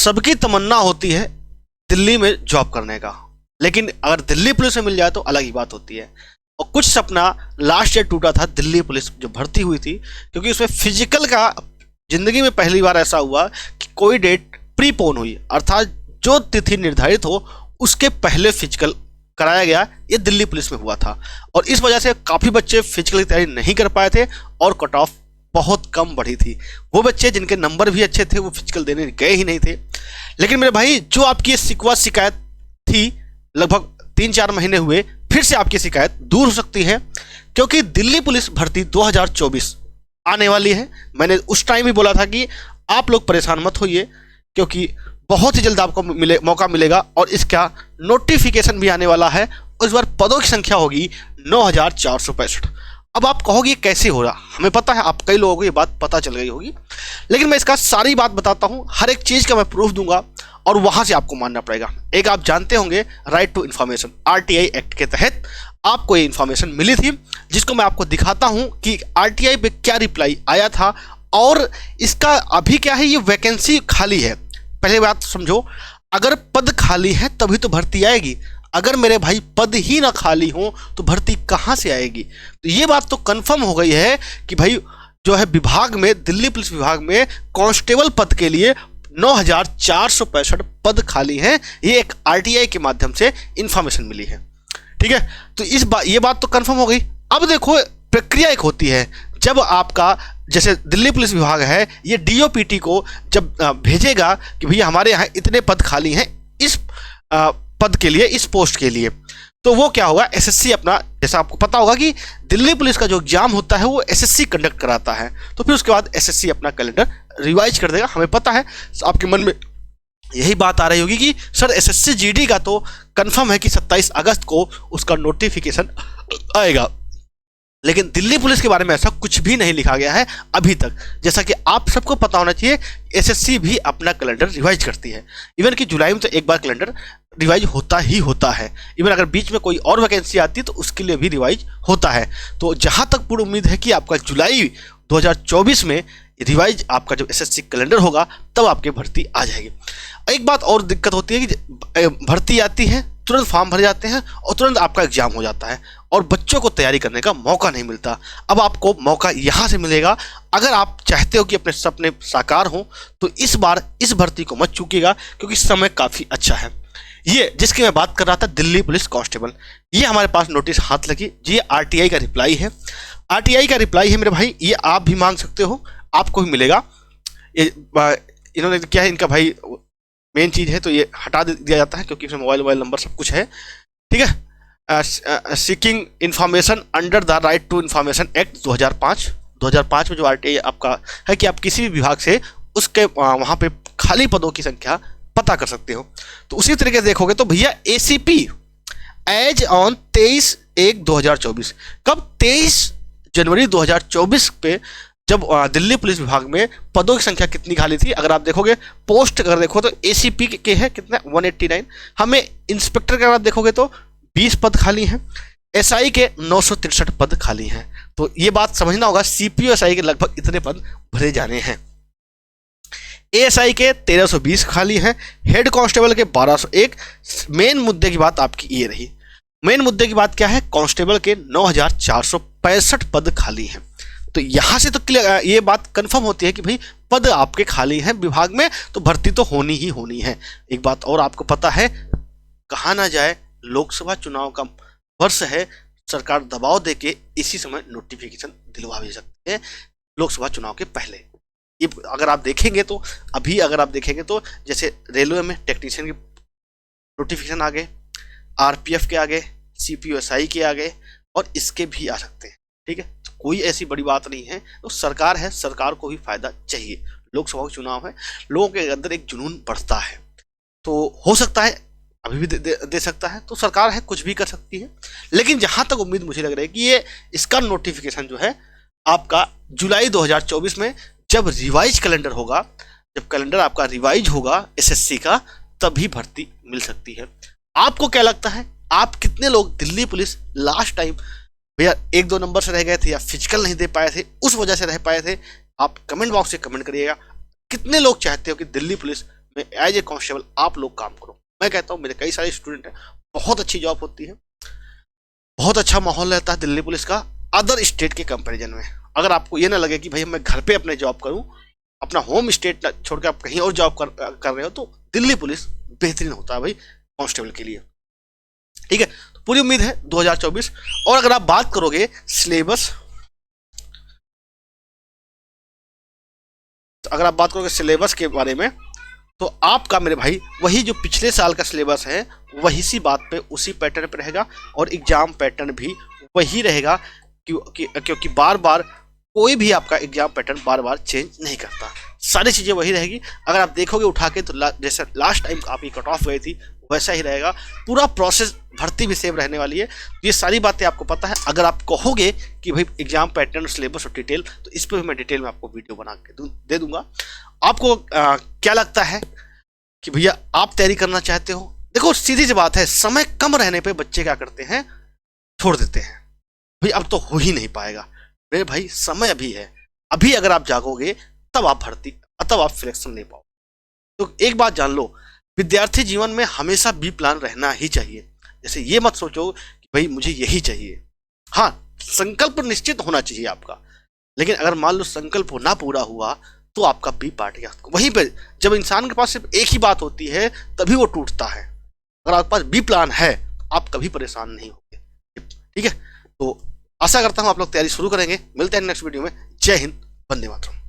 सबकी तमन्ना होती है दिल्ली में जॉब करने का, लेकिन अगर दिल्ली पुलिस में मिल जाए तो अलग ही बात होती है। और कुछ सपना लास्ट ईयर टूटा था दिल्ली पुलिस जो भर्ती हुई थी, क्योंकि उसमें फिजिकल का जिंदगी में पहली बार ऐसा हुआ कि कोई डेट प्रीपोन हुई, अर्थात जो तिथि निर्धारित हो उसके पहले फिजिकल कराया गया। ये दिल्ली पुलिस में हुआ था और इस वजह से काफ़ी बच्चे फिजिकल की तैयारी नहीं कर पाए थे और कट ऑफ बहुत कम बढ़ी थी। वो बच्चे जिनके नंबर भी अच्छे थे वो फिजिकल देने गए ही नहीं थे। लेकिन मेरे भाई, जो आपकी ये शिकायत थी, लगभग 3-4 महीने हुए, फिर से आपकी शिकायत दूर हो सकती है, क्योंकि दिल्ली पुलिस भर्ती 2024 आने वाली है। मैंने उस टाइम भी बोला था कि आप लोग परेशान मत होइए, क्योंकि बहुत ही जल्द आपको मौका मिलेगा और इसका नोटिफिकेशन भी आने वाला है। इस बार पदों की संख्या होगी 9465। अब आप कहोगे कैसे हो रहा, हमें पता है, आप कई लोगों को ये बात पता चल गई होगी, लेकिन मैं इसका सारी बात बताता हूँ, हर एक चीज़ का मैं प्रूफ दूंगा और वहाँ से आपको मानना पड़ेगा। एक आप जानते होंगे right to information, RTI act के तहत आपको ये इन्फॉर्मेशन मिली थी, जिसको मैं आपको दिखाता हूँ कि RTI पे क्या रिप्लाई आया था और इसका अभी क्या है, ये वैकेंसी खाली है। पहले बात समझो, अगर पद खाली है तभी तो भर्ती आएगी। अगर मेरे भाई पद ही ना खाली हो तो भर्ती कहाँ से आएगी? तो ये बात तो कंफर्म हो गई है कि भाई जो है विभाग में, दिल्ली पुलिस विभाग में कांस्टेबल पद के लिए 9465 पद खाली हैं। ये एक RTI के माध्यम से इंफॉर्मेशन मिली है, ठीक है। तो ये बात तो कंफर्म हो गई। अब देखो, प्रक्रिया एक होती है, जब आपका जैसे दिल्ली पुलिस विभाग है, ये DOPT को जब भेजेगा कि भैया हमारे यहाँ इतने पद खाली हैं इस पद के लिए, इस पोस्ट के लिए, तो वो क्या होगा, SSC अपना, जैसा आपको पता होगा कि दिल्ली पुलिस का जो एग्जाम होता है वो SSC कंडक्ट कराता है, तो फिर उसके बाद SSC अपना कैलेंडर रिवाइज कर देगा। हमें पता है, आपके मन में यही बात आ रही होगी कि सर SSC GD का तो कंफर्म है कि 27 अगस्त को उसका नोटिफिकेशन आएगा, लेकिन दिल्ली पुलिस के बारे में ऐसा कुछ भी नहीं लिखा गया है अभी तक। जैसा कि आप सबको पता होना चाहिए, SSC भी अपना कैलेंडर रिवाइज करती है। इवन कि जुलाई में तो एक बार कैलेंडर रिवाइज होता ही होता है। इवन अगर बीच में कोई और वैकेंसी आती है तो उसके लिए भी रिवाइज होता है। तो जहां तक पूरी उम्मीद है कि आपका जुलाई 2024 में रिवाइज आपका जब SSC कैलेंडर होगा तब आपकी भर्ती आ जाएगी। एक बात और दिक्कत होती है कि भर्ती आती है, तुरंत फॉर्म भर जाते हैं और तुरंत आपका एग्जाम हो जाता है और बच्चों को तैयारी करने का मौका नहीं मिलता। अब आपको मौका यहाँ से मिलेगा। अगर आप चाहते हो कि अपने सपने साकार हों तो इस बार इस भर्ती को मत चूकिएगा, क्योंकि समय काफ़ी अच्छा है। ये जिसकी मैं बात कर रहा था, दिल्ली पुलिस कांस्टेबल, ये हमारे पास नोटिस हाथ लगी जी। RTI का रिप्लाई है, RTI का रिप्लाई है मेरे भाई, ये आप भी मांग सकते हो, आपको भी मिलेगा। ये इन्होंने क्या है, इनका भाई मेन चीज़ है तो ये हटा दिया जाता है, क्योंकि इसमें मोबाइल नंबर सब कुछ है, ठीक है। Seeking information under the right to information act 2005 में जो RTI आपका है कि आप किसी भी विभाग से उसके वहाँ पे खाली पदों की संख्या पता कर सकते हो। तो उसी तरीके से देखोगे तो भैया ACP एज ऑन 23/1/2024, कब 23 जनवरी 2024 पे जब दिल्ली पुलिस विभाग में पदों की संख्या कितनी खाली थी, अगर आप देखोगे पोस्ट अगर देखो तो ACP के है कितना 189। हमें इंस्पेक्टर का अगर देखोगे तो 20 पद खाली हैं, SI के 963 पद खाली हैं। तो ये बात समझना होगा, CPO SI के लगभग इतने पद भरे जाने हैं। ASI के 1320 खाली हैं, हेड कांस्टेबल के 1201। मेन मुद्दे की बात आपकी ये रही, मेन मुद्दे की बात क्या है, कांस्टेबल के 9465 पद खाली हैं। तो यहाँ से तो क्लियर ये बात कंफर्म होती है कि भाई पद आपके खाली हैं विभाग में, तो भर्ती तो होनी ही होनी है। एक बात और आपको पता है, कहा ना जाए, लोकसभा चुनाव का वर्ष है, सरकार दबाव देके इसी समय नोटिफिकेशन दिलवा भी सकती है लोकसभा चुनाव के पहले। ये अगर आप देखेंगे तो अभी अगर आप देखेंगे तो जैसे रेलवे में टेक्नीशियन के नोटिफिकेशन आ गए, RPF के आ गए, CPO SI के आ गए और इसके भी आ सकते हैं, ठीक है। तो कोई ऐसी बड़ी बात नहीं है। तो सरकार है, सरकार को भी फायदा चाहिए, लोकसभा का चुनाव है, लोगों के अंदर एक जुनून बढ़ता है, तो हो सकता है अभी भी दे सकता है। तो सरकार है, कुछ भी कर सकती है। लेकिन जहाँ तक उम्मीद मुझे लग रही है कि ये इसका नोटिफिकेशन जो है आपका जुलाई 2024 में जब रिवाइज कैलेंडर होगा, जब कैलेंडर आपका रिवाइज होगा SSC का, तभी भर्ती मिल सकती है। आपको क्या लगता है, आप कितने लोग दिल्ली पुलिस लास्ट टाइम भैया 1-2 नंबर से रह गए थे या फिजिकल नहीं दे पाए थे, उस वजह से रह पाए थे? आप कमेंट बॉक्स से कमेंट करिएगा। कितने लोग चाहते हो कि दिल्ली पुलिस में एज ए कांस्टेबल आप लोग काम करो। मैं कहता हूँ, मेरे कई सारे स्टूडेंट हैं, बहुत अच्छी जॉब होती है, बहुत अच्छा माहौल रहता है दिल्ली पुलिस का अदर स्टेट के कंपैरिजन में। अगर आपको ये ना लगे कि भाई मैं घर पे अपने जॉब करूं, अपना होम स्टेट छोड़ के आप कहीं और जॉब कर रहे हो, तो दिल्ली पुलिस बेहतरीन होता है भाई कांस्टेबल के लिए। ठीक है, तो पूरी उम्मीद है 2024। और अगर आप बात करोगे सिलेबस, तो अगर आप बात करोगे सिलेबस के बारे में, तो आपका मेरे भाई वही जो पिछले साल का सिलेबस है वही सी बात पे उसी पैटर्न पे रहेगा, और एग्जाम पैटर्न भी वही रहेगा, क्योंकि बार बार कोई भी आपका एग्जाम पैटर्न बार बार चेंज नहीं करता, सारी चीज़ें वही रहेगी। अगर आप देखोगे उठा के, तो जैसे लास्ट टाइम आपकी कट ऑफ गई थी वैसा ही रहेगा, पूरा प्रोसेस भर्ती भी सेम रहने वाली है। ये सारी बातें आपको पता है। अगर आप कहोगे कि भाई एग्जाम पैटर्न, सिलेबस और डिटेल, तो इस पर भी मैं डिटेल में आपको वीडियो बना के दे दूंगा। आपको क्या लगता है कि भैया आप तैयारी करना चाहते हो? देखो सीधी सी बात है, समय कम रहने पे बच्चे क्या करते हैं, छोड़ देते हैं, भाई अब तो हो ही नहीं पाएगा। मेरे भाई समय अभी है, अभी अगर आप जागोगे तब आप सिलेक्शन ले पाओ। तो एक बात जान लो, विद्यार्थी जीवन में हमेशा बी प्लान रहना ही चाहिए। जैसे ये मत सोचो कि भाई मुझे यही चाहिए, हाँ संकल्प निश्चित होना चाहिए आपका, लेकिन अगर मान लो संकल्प ना पूरा हुआ तो आपका बी पार्ट गया। वहीं पे जब इंसान के पास सिर्फ एक ही बात होती है तभी वो टूटता है। अगर आपके पास बी प्लान है आप कभी परेशान नहीं होंगे। ठीक है, तो आशा करता हूं आप लोग तैयारी शुरू करेंगे। मिलते हैं नेक्स्ट वीडियो में। जय हिंद, वंदे मातरम।